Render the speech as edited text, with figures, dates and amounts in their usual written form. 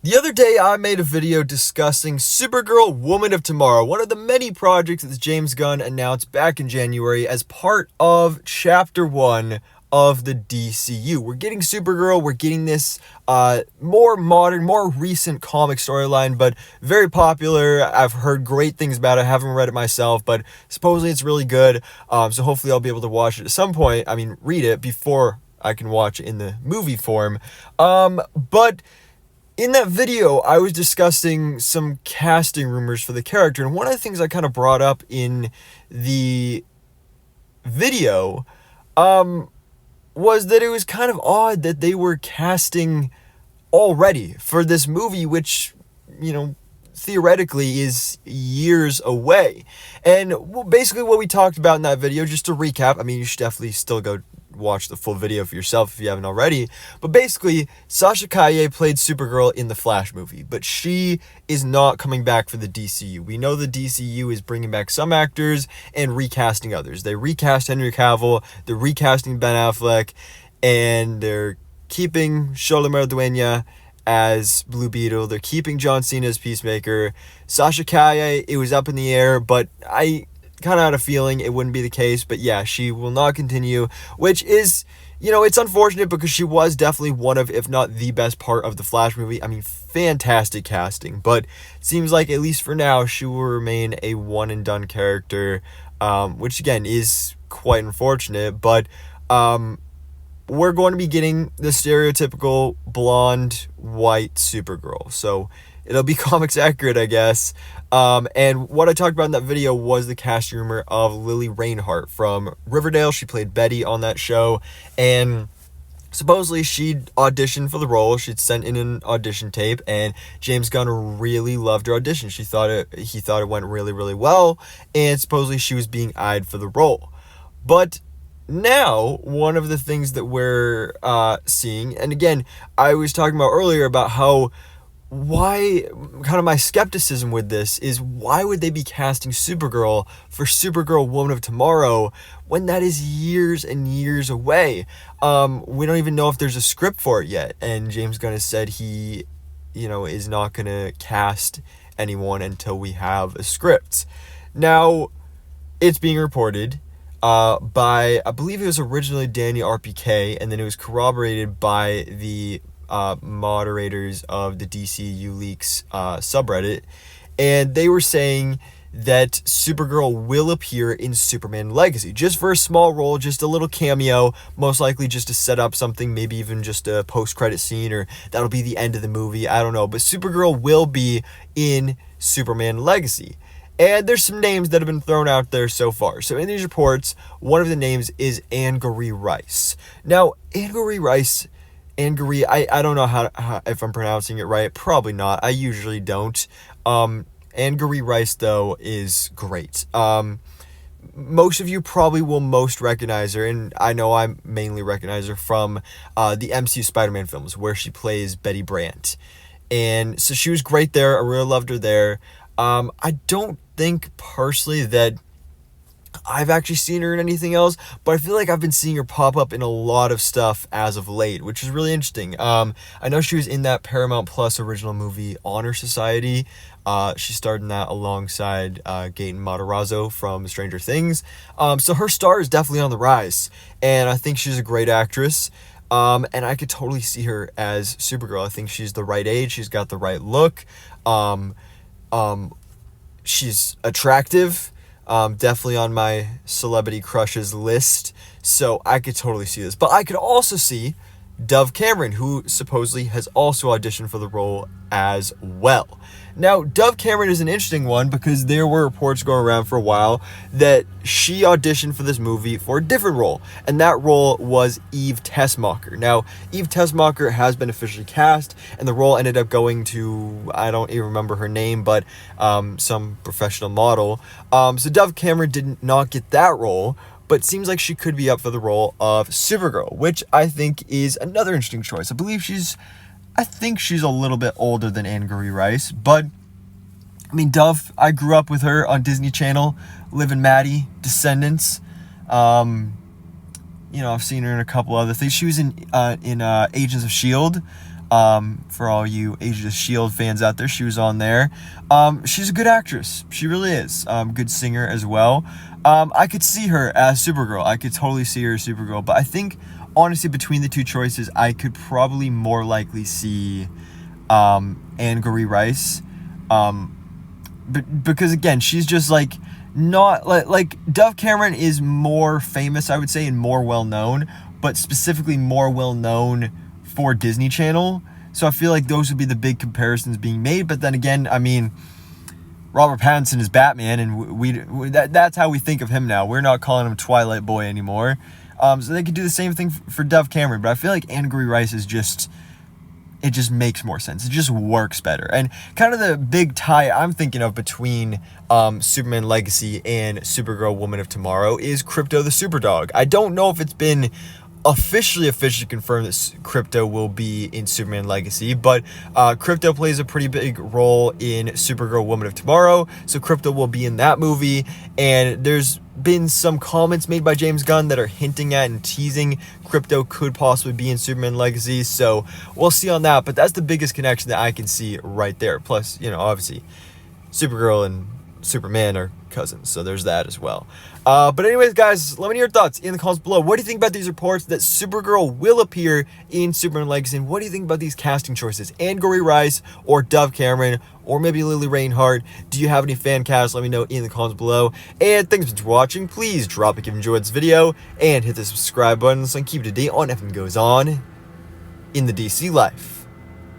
The other day, I made a video discussing Supergirl Woman of Tomorrow, one of the many projects that James Gunn announced back in January as part of Chapter 1 of the DCU. We're getting Supergirl, we're getting this more modern, more recent comic storyline, but very popular. I've heard great things about it, I haven't read it myself, but supposedly it's really good, so hopefully I'll be able to watch it at some point. Read it before I can watch it in the movie form. But in that video, I was discussing some casting rumors for the character, and one of the things I kind of brought up in the video was that it was kind of odd that they were casting already for this movie, which, theoretically is years away. And basically what we talked about in that video, just to recap, you should definitely still go watch the full video for yourself if you haven't already, but basically Sasha Calle played Supergirl in the Flash movie, but she is not coming back for the DCU. We know the DCU is bringing back some actors and recasting others. They recast Henry Cavill, they're recasting Ben Affleck, and they're keeping Xolo Dueña as Blue Beetle. They're keeping John Cena as Peacemaker. Sasha Calle, it was up in the air, but I kind of had a feeling it wouldn't be the case, but yeah, she will not continue, which is, it's unfortunate because she was definitely one of, if not the best part of the Flash movie. Fantastic casting, but it seems like, at least for now, she will remain a one and done character, which again is quite unfortunate, but we're going to be getting the stereotypical blonde, white Supergirl, so it'll be comics accurate, I guess. And what I talked about in that video was the casting rumor of Lily Reinhart from Riverdale. She played Betty on that show, and supposedly she'd auditioned for the role. She'd sent in an audition tape, and James Gunn really loved her audition. He thought it went really, really well, and supposedly she was being eyed for the role. But now, one of the things that we're seeing, and again, I was talking about earlier about how kind of my skepticism with this is, why would they be casting Supergirl for Supergirl Woman of Tomorrow when that is years and years away? We don't even know if there's a script for it yet, and James Gunn has said he, is not going to cast anyone until we have a script. Now, it's being reported by, I believe it was originally Danny RPK, and then it was corroborated by the moderators of the DCU Leaks subreddit, and they were saying that Supergirl will appear in Superman Legacy, just for a small role, just a little cameo, most likely just to set up something, maybe even just a post-credit scene, or that'll be the end of the movie, I don't know, but Supergirl will be in Superman Legacy. And there's some names that have been thrown out there so far. So in these reports, one of the names is Angourie Rice. Now, Angourie Rice, I don't know how if I'm pronouncing it right. Probably not. I usually don't. Angourie Rice, though, is great. Most of you probably will most recognize her, and I know I mainly recognize her from the MCU Spider-Man films, where she plays Betty Brant. And so she was great there. I really loved her there. I don't think personally that I've actually seen her in anything else, but I feel like I've been seeing her pop up in a lot of stuff as of late, which is really interesting. I know she was in that Paramount Plus original movie Honor Society. She starred in that alongside Gaten Matarazzo from Stranger Things. So her star is definitely on the rise, and I think she's a great actress. And I could totally see her as Supergirl. I think she's the right age. She's got the right look. She's attractive. Definitely on my celebrity crushes list, so I could totally see this. But I could also see Dove Cameron, who supposedly has also auditioned for the role as well. Now, Dove Cameron is an interesting one because there were reports going around for a while that she auditioned for this movie for a different role, and that role was Eve Tessmacher. Now, Eve Tessmacher has been officially cast, and the role ended up going to, I don't even remember her name, but some professional model. So Dove Cameron did not get that role, but seems like she could be up for the role of Supergirl, which I think is another interesting choice. I think she's a little bit older than Angourie Rice, but Dove, I grew up with her on Disney Channel, Liv and Maddie, Descendants. I've seen her in a couple other things. She was in Agents of S.H.I.E.L.D. For all you Agents of S.H.I.E.L.D. fans out there, she was on there. She's a good actress. She really is. Good singer as well. I could see her as Supergirl. I could totally see her as Supergirl. But I think, honestly, between the two choices, I could probably more likely see Angourie Rice. Because, again, she's just, like, not... Like, Dove Cameron is more famous, I would say, and more well-known. But specifically more well-known for Disney Channel. So I feel like those would be the big comparisons being made. But then again, I mean, Robert Pattinson is Batman, and that's how we think of him now. We're not calling him Twilight Boy anymore. So they could do the same thing for Dove Cameron. But I feel like Angourie Rice is just... It just makes more sense. It just works better. And kind of the big tie I'm thinking of between Superman Legacy and Supergirl Woman of Tomorrow is Krypto the Superdog. I don't know if it's been officially confirmed that Krypto will be in Superman Legacy, but Krypto plays a pretty big role in Supergirl Woman of Tomorrow, so Krypto will be in that movie. And there's been some comments made by James Gunn that are hinting at and teasing Krypto could possibly be in Superman Legacy, so we'll see on that. But that's the biggest connection that I can see right there. Plus, you know, obviously Supergirl and Superman are cousins, so there's that as well. But anyways, guys, let me know your thoughts in the comments below. What do you think about these reports that Supergirl will appear in Superman Legacy? And what do you think about these casting choices? Angourie Rice or Dove Cameron or maybe Lily Reinhart? Do you have any fan casts? Let me know in the comments below. And thanks for watching. Please drop a like if you enjoyed this video and hit the subscribe button so I can keep you up to date on everything that goes on in the DC life.